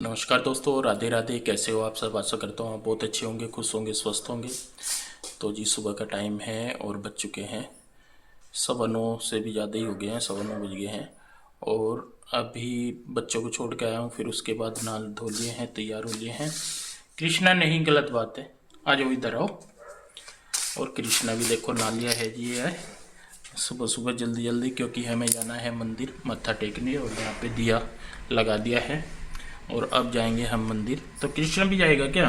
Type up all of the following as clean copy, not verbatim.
नमस्कार दोस्तों, राधे राधे। कैसे हो आप सब? आशा करता हूँ आप बहुत अच्छे होंगे, खुश होंगे, स्वस्थ होंगे। तो जी सुबह का टाइम है और बज चुके हैं 9:15 से भी ज़्यादा ही हो गए हैं, 9:15 बज गए हैं। और अभी बच्चों को छोड़ के आया हूँ, फिर उसके बाद नहा धो लिए हैं, तैयार हो लिए हैं। कृष्णा नहीं, गलत बात है, आ जाओ इधर आओ। और कृष्णा भी देखो नहा लिया है जी। है सुबह सुबह जल्दी जल्दी, क्योंकि हमें जाना है मंदिर मत्था टेकने, और यहाँ पे दिया लगा दिया है और अब जाएंगे हम मंदिर। तो कृष्ण भी जाएगा क्या?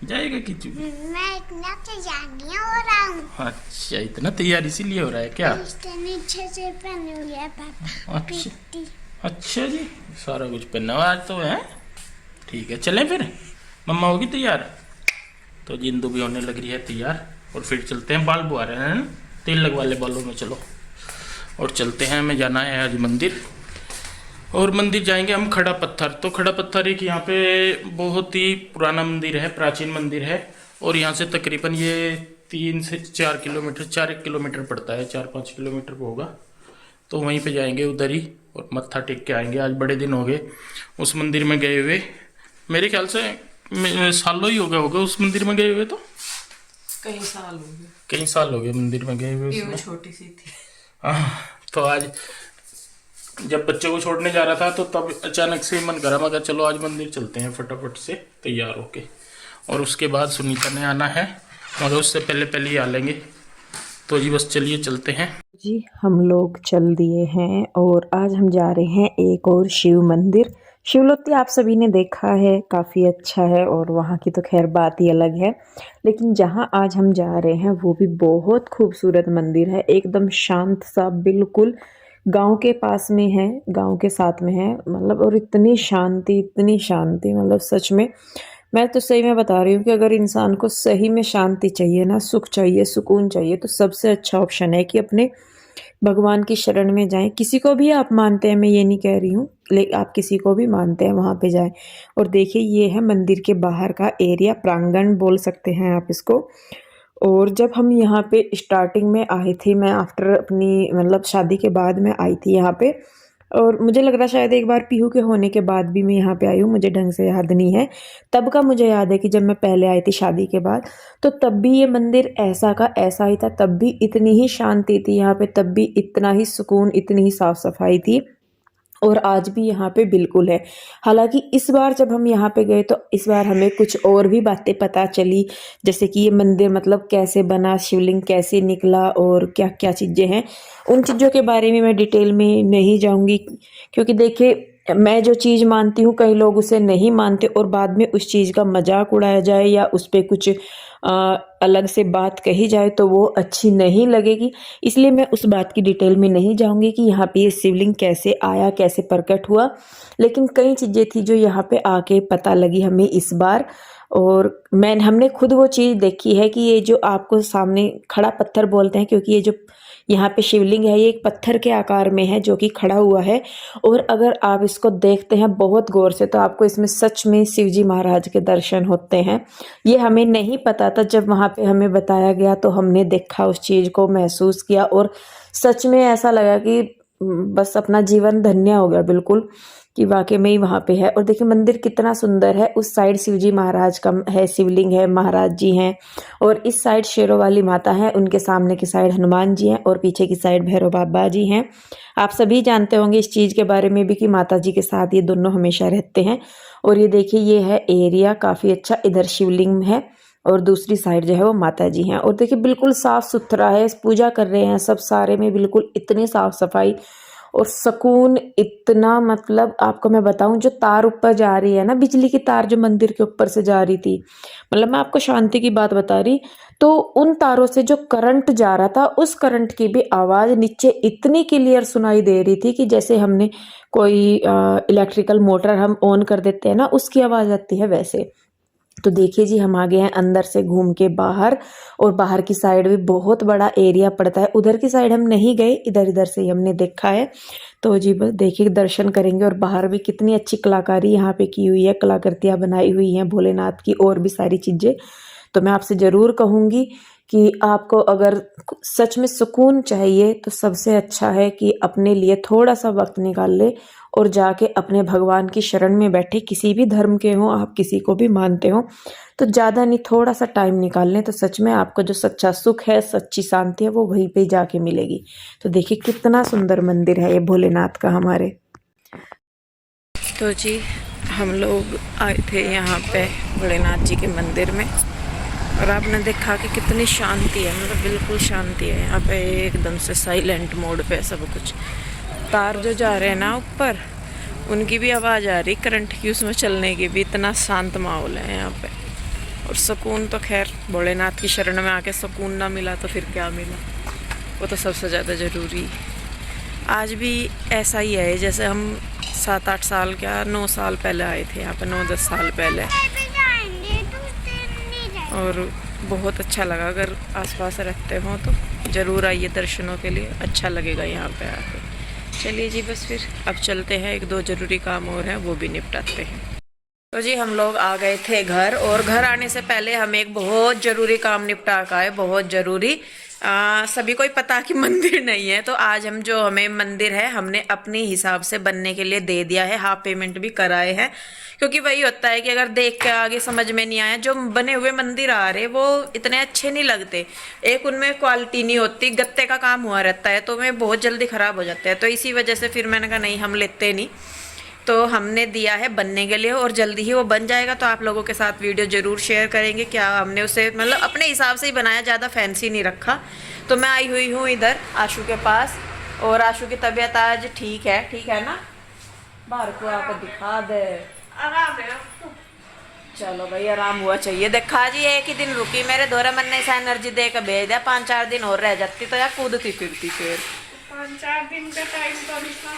जाएगा किचू? मैं इतना तैयार नहीं हो रहा हूँ। अच्छा, इतना तैयार इसीलिए हो रहा है क्या? नीचे से पहने हुए है पापा। अच्छा अच्छा जी, सारा कुछ पहना हुआ आज तो है। ठीक है, चलें फिर। मम्मा होगी तैयार? तो जिंदू भी होने लग रही है तैयार, और फिर चलते हैं। बाल बुआ रहे हैं ना, तेल लगवा ले बालों में। चलो और चलते हैं, हमें जाना है आज मंदिर। और मंदिर जाएंगे हम खड़ा पत्थर। तो खड़ा पत्थर एक यहाँ पे बहुत ही पुराना मंदिर है, प्राचीन मंदिर है। और यहाँ से तकरीबन ये 3 से 4 किलोमीटर, 4 किलोमीटर पड़ता है, 4-5 किलोमीटर होगा। तो वहीं पे जाएंगे उधर ही, और मत्था टेक के आएंगे। आज बड़े दिन हो गए उस मंदिर में गए हुए, मेरे ख्याल से सालों ही हो गए होगा उस मंदिर में गए हुए। तो कई साल हो गए, कई साल हो गए मंदिर में गए हुए ये वो उसमें। छोटी सी थी। हाँ, तो आज जब बच्चों को छोड़ने जा रहा था तो तब अचानक से मन करा, मगर चलो आज मंदिर चलते हैं फटाफट से तैयार होके। और उसके बाद सुनीता ने आना है, मगर उससे पहले पहले ही आ लेंगे। तो जी बस चलिए चलते हैं जी। हम लोग चल दिए हैं और आज हम जा रहे हैं एक और शिव मंदिर। शिवलोती आप सभी ने देखा है, काफ़ी अच्छा है और वहाँ की तो खैर बात ही अलग है। लेकिन जहाँ आज हम जा रहे हैं वो भी बहुत खूबसूरत मंदिर है, एकदम शांत सा, बिल्कुल गांव के पास में है, गांव के साथ में है मतलब। और इतनी शांति मतलब सच में, मैं तो सही में बता रही हूँ कि अगर इंसान को सही में शांति चाहिए ना, सुख चाहिए, सुकून चाहिए, तो सबसे अच्छा ऑप्शन है कि अपने भगवान की शरण में जाएं। किसी को भी आप मानते हैं, मैं ये नहीं कह रही हूँ, लेकिन आप किसी को भी मानते हैं वहाँ पे जाएं। और देखिए ये है मंदिर के बाहर का एरिया, प्रांगण बोल सकते हैं आप इसको। और जब हम यहाँ पे स्टार्टिंग में आए थे, मैं आफ्टर अपनी मतलब शादी के बाद मैं आई थी यहाँ पे। और मुझे लग रहा शायद एक बार पीहू के होने के बाद भी मैं यहाँ पे आई हूँ, मुझे ढंग से याद नहीं है। तब का मुझे याद है कि जब मैं पहले आई थी शादी के बाद, तो तब भी ये मंदिर ऐसा का ऐसा ही था। तब भी इतनी ही शांति थी यहाँ पे, तब भी इतना ही सुकून, इतनी ही साफ सफाई थी। और आज भी यहाँ पे बिल्कुल है। हालांकि इस बार जब हम यहाँ पे गए तो इस बार हमें कुछ और भी बातें पता चली, जैसे कि ये मंदिर मतलब कैसे बना, शिवलिंग कैसे निकला और क्या क्या चीज़ें हैं। उन चीज़ों के बारे में मैं डिटेल में नहीं जाऊँगी, क्योंकि देखिए मैं जो चीज़ मानती हूँ कई लोग उसे नहीं मानते, और बाद में उस चीज़ का मजाक उड़ाया जाए या उस पर कुछ अलग से बात कही जाए तो वो अच्छी नहीं लगेगी। इसलिए मैं उस बात की डिटेल में नहीं जाऊंगी कि यहाँ पे ये शिवलिंग कैसे आया, कैसे प्रकट हुआ। लेकिन कई चीज़ें थी जो यहाँ पे आके पता लगी हमें इस बार। और हमने खुद वो चीज़ देखी है कि ये जो आपको सामने खड़ा पत्थर बोलते हैं, क्योंकि ये जो यहाँ पे शिवलिंग है ये एक पत्थर के आकार में है जो कि खड़ा हुआ है। और अगर आप इसको देखते हैं बहुत गौर से तो आपको इसमें सच में शिवजी महाराज के दर्शन होते हैं। ये हमें नहीं पता था, जब वहाँ पे हमें बताया गया तो हमने देखा, उस चीज़ को महसूस किया, और सच में ऐसा लगा कि बस अपना जीवन धन्य हो गया बिल्कुल, कि वाकई में ही वहाँ पे है। और देखिए मंदिर कितना सुंदर है। उस साइड शिवजी महाराज का है, शिवलिंग है, महाराज जी हैं। और इस साइड शेरों वाली माता है, उनके सामने की साइड हनुमान जी हैं, और पीछे की साइड भैरव बाबा जी हैं। आप सभी जानते होंगे इस चीज़ के बारे में भी कि माता जी के साथ ये दोनों हमेशा रहते हैं। और ये देखिए ये है एरिया काफ़ी अच्छा, इधर शिवलिंग है और दूसरी साइड जो है वो माता जी हैं। और देखिए बिल्कुल साफ सुथरा है, पूजा कर रहे हैं सब सारे में, बिल्कुल इतनी साफ सफाई और सुकून इतना, मतलब आपको मैं बताऊं, जो तार ऊपर जा रही है ना, बिजली की तार जो मंदिर के ऊपर से जा रही थी, मतलब मैं आपको शांति की बात बता रही, तो उन तारों से जो करंट जा रहा था उस करंट की भी आवाज़ नीचे इतनी क्लियर सुनाई दे रही थी कि जैसे हमने कोई इलेक्ट्रिकल मोटर हम ऑन कर देते हैं ना, उसकी आवाज़ आती है वैसे। तो देखिए जी हम आ गए हैं अंदर से घूम के बाहर, और बाहर की साइड भी बहुत बड़ा एरिया पड़ता है। उधर की साइड हम नहीं गए, इधर इधर से ही हमने देखा है। तो जी बस देखिए दर्शन करेंगे। और बाहर भी कितनी अच्छी कलाकारी यहाँ पे की हुई है, कलाकृतियाँ बनाई हुई हैं भोलेनाथ की, और भी सारी चीज़ें। तो मैं आपसे ज़रूर कहूँगी कि आपको अगर सच में सुकून चाहिए तो सबसे अच्छा है कि अपने लिए थोड़ा सा वक्त निकाल ले और जाके अपने भगवान की शरण में बैठे। किसी भी धर्म के हों, आप किसी को भी मानते हो तो ज़्यादा नहीं, थोड़ा सा टाइम निकाल लें तो सच में आपको जो सच्चा सुख है, सच्ची शांति है, वो वहीं पे जाके मिलेगी। तो देखिए कितना सुंदर मंदिर है ये भोलेनाथ का हमारे। तो जी हम लोग आए थे यहाँ पे भोलेनाथ जी के मंदिर में और आपने देखा कि कितनी शांति है, मतलब बिल्कुल शांति है यहाँ पे, एकदम से साइलेंट मोड पे सब कुछ। तार जो जा रहे हैं ना ऊपर, उनकी भी आवाज़ आ रही करंट की, उसमें चलने की भी। इतना शांत माहौल है यहाँ पे। और सुकून तो खैर भोलेनाथ की शरण में आके सुकून ना मिला तो फिर क्या मिला, वो तो सबसे ज़्यादा ज़रूरी। आज भी ऐसा ही है जैसे हम 7-8 साल, क्या 9 साल पहले आए थे यहाँ पे, 9-10 साल पहले। और बहुत अच्छा लगा। अगर आसपास रहते हो तो ज़रूर आइए दर्शनों के लिए, अच्छा लगेगा यहाँ पे आके। चलिए जी बस फिर अब चलते हैं, 1-2 ज़रूरी काम और हैं वो भी निपटाते हैं। तो जी हम लोग आ गए थे घर, और घर आने से पहले हम एक बहुत ज़रूरी काम निपटा का है, बहुत ज़रूरी। सभी को ही पता कि मंदिर नहीं है, तो आज हम जो हमें मंदिर है हमने अपने हिसाब से बनने के लिए दे दिया है, हाफ पेमेंट भी कराए हैं। क्योंकि वही होता है कि अगर देख के आगे समझ में नहीं आया, जो बने हुए मंदिर आ रहे वो इतने अच्छे नहीं लगते, एक उनमें क्वालिटी नहीं होती, गत्ते का काम हुआ रहता है तो वे बहुत जल्दी ख़राब हो जाते हैं। तो इसी वजह से फिर मैंने कहा नहीं, हम लेते नहीं। तो हमने दिया है बनने के लिए और जल्दी ही वो बन जाएगा, तो आप लोगों के साथ वीडियो ज़रूर शेयर करेंगे। क्या हमने उसे मतलब अपने हिसाब से ही बनाया, ज़्यादा फैंसी नहीं रखा। तो मैं आई हुई हूँ इधर आशु के पास, और आशु की तबीयत आज ठीक है ना? बाहर को आकर दिखा दे। आराम है। चलो भाई आराम हुआ चाहिए। देखा जी एक ही दिन रुकी, मेरे दोहरे मन ने ऐसा एनर्जी दे कर भेज दिया, 5-4 दिन और रह जाती तो यार कूदती फिरती फिर। 5-4 दिन का टाइम तो निकला,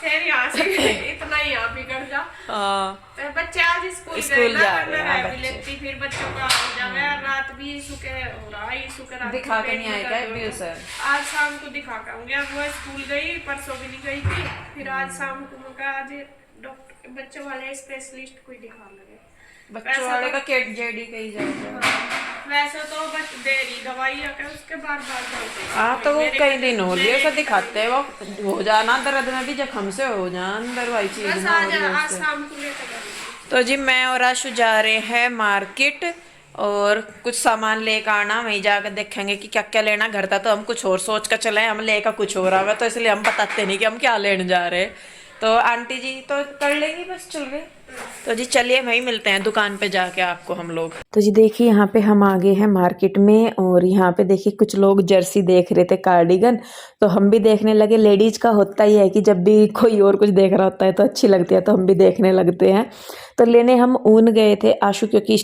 फिर यहाँ से इतना ही यहाँ बिगड़ जा। तो बच्चे आज स्कूल जा रहे हैं लेती, फिर बच्चों का हो जाएगा। रात भी सुके हो रहा है, सुके दिखा के नहीं आएगा सर। आज शाम को दिखा कर आऊंगी। अब वो स्कूल गई, परसों भी नहीं गई थी, फिर आज शाम को मैं आज डॉक्टर बच्चों वाले स्पेशलिस्ट कोई दिखा लगे। बच्चों वाले का केट जेडी कही जाएगा। वैसे तो बस दे रही दवाई आकर उसके बार तो वो कई दिन हो लिए उसे दिखाते हैं, वो हो जाना दर्द में भी जख्म से हो जाना अंदर वाली चीज ना हो रही। तो जी मैं और आशु जा रहे हैं मार्केट और कुछ सामान लेकर आना, वहीं जाकर देखेंगे कि क्या क्या लेना। घर था तो हम कुछ और सोच कर चले, हम लेकर कुछ और आवे, तो इसलिए हम बताते नहीं कि हम क्या लेने जा रहे हैं। तो आंटी जी तो कर लेंगी, बस चल गए। तो जी चलिए वहीं मिलते हैं दुकान पे जाके आपको हम लोग। तो जी देखिए यहाँ पे हम आ गए हैं मार्केट में, और यहाँ पे देखिए कुछ लोग जर्सी देख रहे थे, कार्डिगन, तो हम भी देखने लगे। लेडीज का होता ही है कि जब भी कोई और कुछ देख रहा होता है तो अच्छी लगती है, तो हम भी देखने लगते हैं। तो लेने हम ऊन गए थे। आशु क्योंकि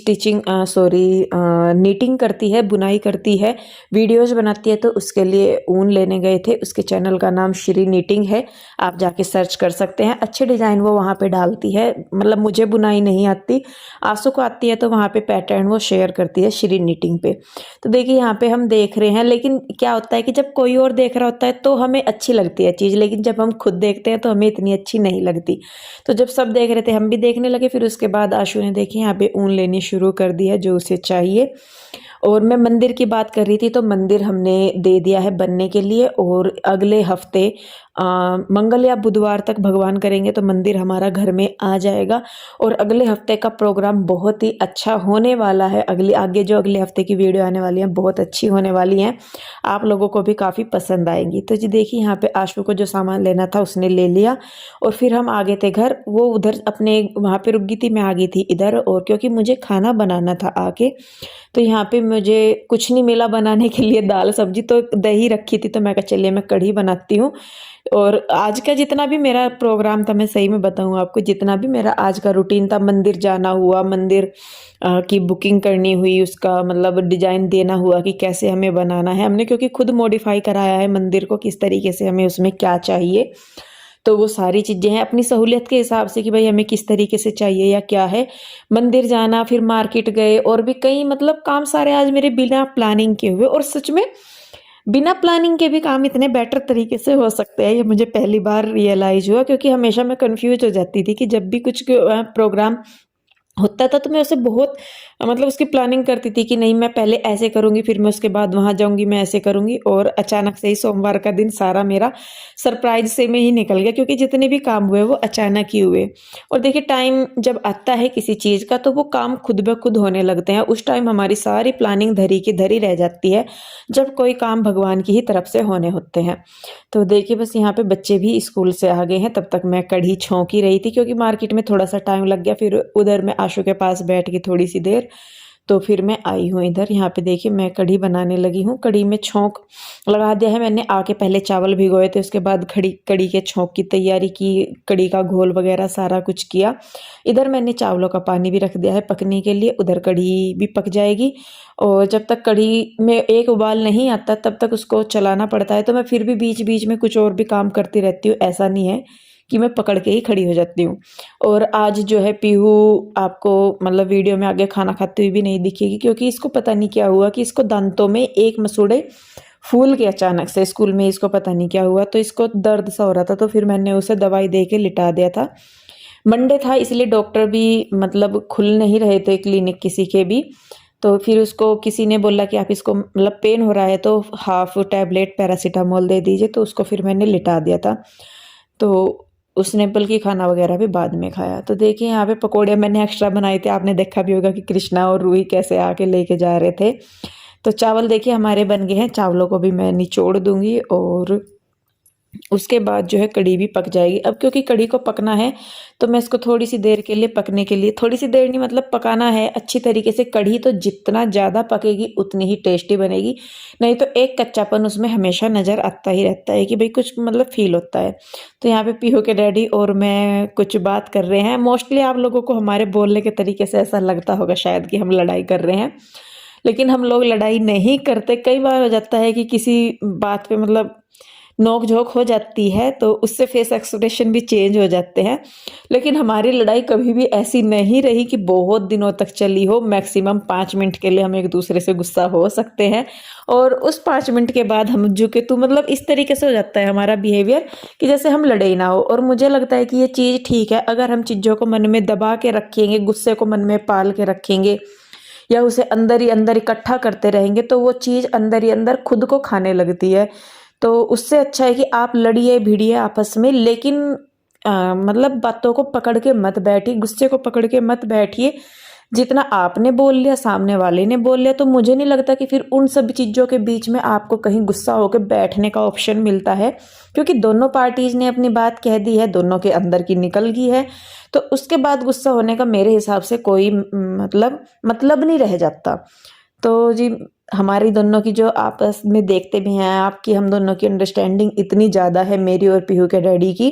नीटिंग करती है, बुनाई करती है, वीडियोज बनाती है, तो उसके लिए ऊन लेने गए थे। उसके चैनल का नाम श्री नीटिंग है, आप जाके सर्च कर सकते हैं। अच्छे डिज़ाइन वो वहाँ पे डालती है, मतलब मुझे बुनाई नहीं आती, आंसू को आती है, तो वहाँ पे पैटर्न वो शेयर करती है श्री नीटिंग पे। तो देखिए यहाँ पे हम देख रहे हैं, लेकिन क्या होता है कि जब कोई और देख रहा होता है तो हमें अच्छी लगती है चीज़, लेकिन जब हम खुद देखते हैं तो हमें इतनी अच्छी नहीं लगती। तो जब सब देख रहे थे हम भी देखने लगे। फिर उसके बाद आशु ने देखिए यहाँ पे ऊन लेनी शुरू कर दी है जो उसे चाहिए। और मैं मंदिर की बात कर रही थी, तो मंदिर हमने दे दिया है बनने के लिए, और अगले हफ्ते मंगल या बुधवार तक भगवान करेंगे तो मंदिर हमारा घर में आ जाएगा। और अगले हफ्ते का प्रोग्राम बहुत ही अच्छा होने वाला है। आगे जो अगले हफ्ते की वीडियो आने वाली है बहुत अच्छी होने वाली हैं, आप लोगों को भी काफ़ी पसंद आएंगी। तो जी देखिए यहाँ पे आशु को जो सामान लेना था उसने ले लिया, और फिर हम आ गए थे घर। वो उधर अपने वहाँ पे रुक गई थी, मैं आ गई थी इधर, और क्योंकि मुझे खाना बनाना था आके, तो यहाँ पे मुझे कुछ नहीं मिला बनाने के लिए, दाल सब्जी, तो दही रखी थी, तो मैं कहा चलिए मैं कढ़ी बनाती हूँ। और आज का जितना भी मेरा प्रोग्राम था, मैं सही में बताऊँ आपको, जितना भी मेरा आज का रूटीन था, मंदिर जाना हुआ, मंदिर की बुकिंग करनी हुई, उसका मतलब डिज़ाइन देना हुआ कि कैसे हमें बनाना है, हमने क्योंकि खुद मॉडिफाई कराया है मंदिर को, किस तरीके से हमें उसमें क्या चाहिए, तो वो सारी चीज़ें हैं अपनी सहूलियत के हिसाब से कि भाई हमें किस तरीके से चाहिए या क्या है। मंदिर जाना, फिर मार्केट गए, और भी कई मतलब काम सारे आज मेरे बिना प्लानिंग के हुए। और सच में बिना प्लानिंग के भी काम इतने बेटर तरीके से हो सकते हैं, ये मुझे पहली बार रियलाइज़ हुआ। क्योंकि हमेशा मैं कंफ्यूज हो जाती थी कि जब भी कुछ प्रोग्राम होता था तो मैं उसे बहुत मतलब उसकी प्लानिंग करती थी कि नहीं मैं पहले ऐसे करूँगी, फिर मैं उसके बाद वहाँ जाऊँगी, मैं ऐसे करूँगी। और अचानक से ही सोमवार का दिन सारा मेरा सरप्राइज़ से में ही निकल गया, क्योंकि जितने भी काम हुए वो अचानक ही हुए। और देखिए टाइम जब आता है किसी चीज़ का तो वो काम खुद ब खुद होने लगते हैं। उस टाइम हमारी सारी प्लानिंग धरी की धरी रह जाती है, जब कोई काम भगवान की ही तरफ से होने होते हैं। तो देखिए बस यहाँ पे बच्चे भी स्कूल से आ गए हैं, तब तक मैं कढ़ी छौंक ही रही थी, क्योंकि मार्केट में थोड़ा सा टाइम लग गया। फिर उधर मैं आशु के पास बैठ गई थोड़ी सी देर, तो फिर मैं आई हूँ इधर। यहाँ पे देखिए मैं कढ़ी बनाने लगी हूँ। कढ़ी में छौंक लगा दिया है मैंने, आके पहले चावल भिगोए थे, उसके बाद कढ़ी के छौंक की तैयारी की, कढ़ी का घोल वगैरह सारा कुछ किया। इधर मैंने चावलों का पानी भी रख दिया है पकने के लिए, उधर कढ़ी भी पक जाएगी। और जब तक कढ़ी में एक उबाल नहीं आता तब तक उसको चलाना पड़ता है। तो मैं फिर भी बीच बीच में कुछ और भी काम करती रहती हूँ, ऐसा नहीं है कि मैं पकड़ के ही खड़ी हो जाती हूँ। और आज जो है पीहू आपको मतलब वीडियो में आगे खाना खाते हुए भी नहीं दिखेगी, क्योंकि इसको पता नहीं क्या हुआ कि इसको दांतों में एक मसूड़े फूल के अचानक से, स्कूल में इसको पता नहीं क्या हुआ, तो इसको दर्द सा हो रहा था। तो फिर मैंने उसे दवाई दे के लिटा दिया था। मंडे था इसलिए डॉक्टर भी मतलब खुल नहीं रहे थे क्लिनिक किसी के भी। तो फिर उसको किसी ने बोला कि आप इसको मतलब पेन हो रहा है तो हाफ टैबलेट पैरासीटामोल दे दीजिए, तो उसको फिर मैंने लिटा दिया था। तो उसने बल्कि खाना वगैरह भी बाद में खाया। तो देखिए यहाँ पे पकोड़े मैंने एक्स्ट्रा बनाए थे, आपने देखा भी होगा कि कृष्णा और रूही कैसे आके लेके जा रहे थे। तो चावल देखिए हमारे बन गए हैं, चावलों को भी मैं निचोड़ दूंगी और उसके बाद जो है कढ़ी भी पक जाएगी। अब क्योंकि कढ़ी को पकना है तो मैं इसको थोड़ी सी देर के लिए पकने के लिए, थोड़ी सी देर नहीं मतलब पकाना है अच्छी तरीके से। कढ़ी तो जितना ज़्यादा पकेगी उतनी ही टेस्टी बनेगी, नहीं तो एक कच्चापन उसमें हमेशा नज़र आता ही रहता है कि भाई कुछ मतलब फील होता है। तो यहाँ पे पीहू के डैडी और मैं कुछ बात कर रहे हैं। मोस्टली आप लोगों को हमारे बोलने के तरीके से ऐसा लगता होगा शायद कि हम लड़ाई कर रहे हैं, लेकिन हम लोग लड़ाई नहीं करते। कई बार हो जाता है कि किसी बात पे मतलब नोक झोंक हो जाती है तो उससे फेस एक्सप्रेशन भी चेंज हो जाते हैं, लेकिन हमारी लड़ाई कभी भी ऐसी नहीं रही कि बहुत दिनों तक चली हो। मैक्सिमम 5 मिनट के लिए हम एक दूसरे से गुस्सा हो सकते हैं, और उस 5 मिनट के बाद हम झुके तो मतलब इस तरीके से हो जाता है हमारा बिहेवियर कि जैसे हम लड़े ही ना हो। और मुझे लगता है कि ये चीज़ ठीक है। अगर हम चीज़ों को मन में दबा के रखेंगे, गुस्से को मन में पाल के रखेंगे या उसे अंदर ही अंदर इकट्ठा करते रहेंगे तो वो चीज़ अंदर ही अंदर खुद को खाने लगती है। तो उससे अच्छा है कि आप लड़िए भिड़िए आपस में, लेकिन मतलब बातों को पकड़ के मत बैठिए, गुस्से को पकड़ के मत बैठिए। जितना आपने बोल लिया सामने वाले ने बोल लिया, तो मुझे नहीं लगता कि फिर उन सब चीज़ों के बीच में आपको कहीं गुस्सा होकर बैठने का ऑप्शन मिलता है, क्योंकि दोनों पार्टीज ने अपनी बात कह दी है, दोनों के अंदर की निकल गई है। तो उसके बाद गुस्सा होने का मेरे हिसाब से कोई मतलब नहीं रह जाता। तो जी हमारी दोनों की जो आपस में देखते भी हैं आपकी, हम दोनों की अंडरस्टैंडिंग इतनी ज़्यादा है मेरी और पीहू के डैडी की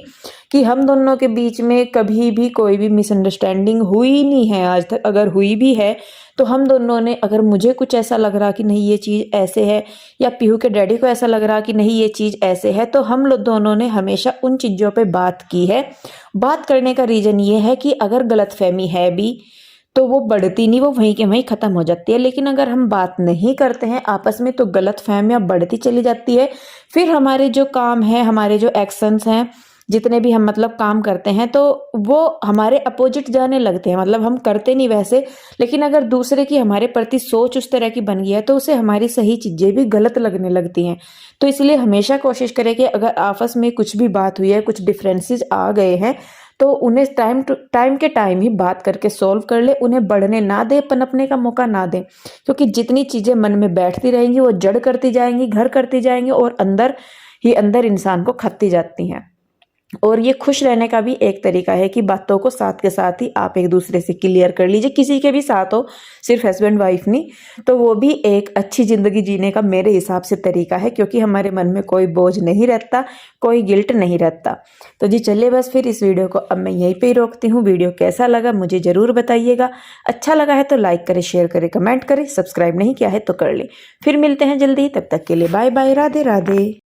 कि हम दोनों के बीच में कभी भी कोई भी मिसअंडरस्टैंडिंग हुई नहीं है आज तक। अगर हुई भी है तो हम दोनों ने, अगर मुझे कुछ ऐसा लग रहा कि नहीं ये चीज़ ऐसे है, या पीहू के डैडी को ऐसा लग रहा कि नहीं ये चीज़ ऐसे है, तो हम लोग दोनों ने हमेशा उन चीज़ों पे बात की है। बात करने का रीज़न ये है कि अगर गलतफहमी है भी तो वो बढ़ती नहीं, वो वहीं के वहीं ख़त्म हो जाती है। लेकिन अगर हम बात नहीं करते हैं आपस में तो गलतफहमियां बढ़ती चली जाती है। फिर हमारे जो काम है, हमारे जो एक्शंस हैं, जितने भी हम मतलब काम करते हैं तो वो हमारे अपोजिट जाने लगते हैं। मतलब हम करते नहीं वैसे, लेकिन अगर दूसरे की हमारे प्रति सोच उस तरह की बन गई है तो उसे हमारी सही चीज़ें भी गलत लगने लगती हैं। तो इसलिए हमेशा कोशिश करें कि अगर आपस में कुछ भी बात हुई है, कुछ डिफरेंसेस आ गए हैं, तो उन्हें टाइम के टाइम ही बात करके सॉल्व कर ले। उन्हें बढ़ने ना दे, पनपने का मौका ना दें, क्योंकि जितनी चीज़ें मन में बैठती रहेंगी वो जड़ करती जाएंगी, घर करती जाएंगी और अंदर ही अंदर इंसान को खाती जाती हैं। और ये खुश रहने का भी एक तरीका है कि बातों को साथ के साथ ही आप एक दूसरे से क्लियर कर लीजिए। किसी के भी साथ हो, सिर्फ हस्बैंड वाइफ नहीं, तो वो भी एक अच्छी ज़िंदगी जीने का मेरे हिसाब से तरीका है, क्योंकि हमारे मन में कोई बोझ नहीं रहता, कोई गिल्ट नहीं रहता। तो जी चलिए बस फिर इस वीडियो को अब मैं यहीं पे ही रोकती हूँ। वीडियो कैसा लगा मुझे ज़रूर बताइएगा। अच्छा लगा है तो लाइक करें, शेयर करें, कमेंट करें। सब्सक्राइब नहीं किया है तो कर ले। फिर मिलते हैं जल्दी, तब तक के लिए बाय बाय, राधे राधे।